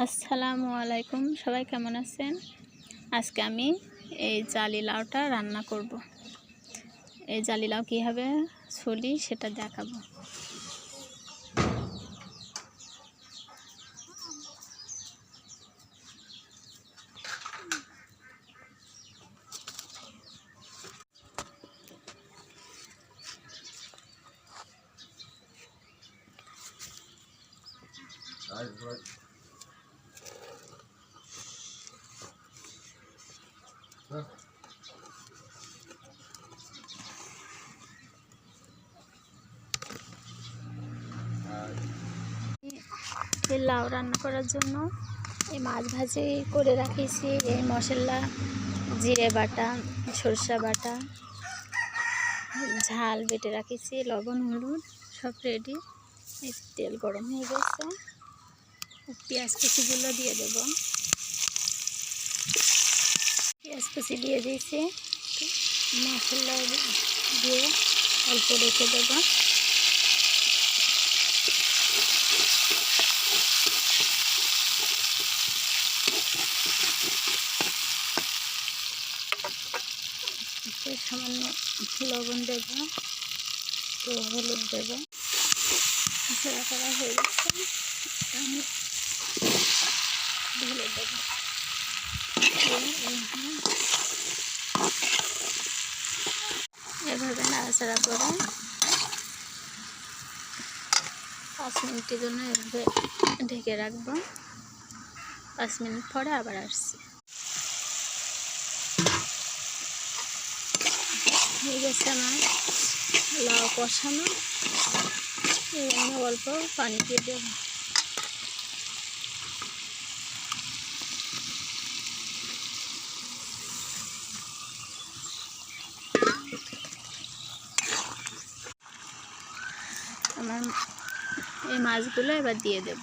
আসসালামু আলাইকুম, সবাই কেমন আছেন? আজকে আমি এই জালি লাউটা রান্না করব। এই জালি লাউ কীভাবে ছুলি সেটা দেখাবো। এই লাউ রান্না করার জন্য এই মাছ ভাজি করে রাখিয়েছি। এই মশলা, জিরে বাটা, সরষা বাটা, ঝাল বেটে রাখিয়েছি, লবণ হলুদ সব রেডি। এই তেল গরম হয়ে গেছে, পেঁয়াজ কুচিগুলো দিয়ে দেব। পেঁয়াজ কুচি দিয়ে দিয়েছি, মশলা দিয়ে অল্প রেখে দেবো। সামান্য লবণ দেব, তো হলুদ দেব। সেরা করা হয়ে গেছে, আমি ঢেলে দেব। এভাবে নাড়াচাড়া করে 5 মিনিটের জন্য এভাবে ঢেকে রাখবো। 5 মিনিট পরে আবার আসছি। হয়ে গেছে আমার লাউ কষানো। আমি অল্প পানি দিয়ে দেব। আমার এই মাছগুলো এবার দিয়ে দেব।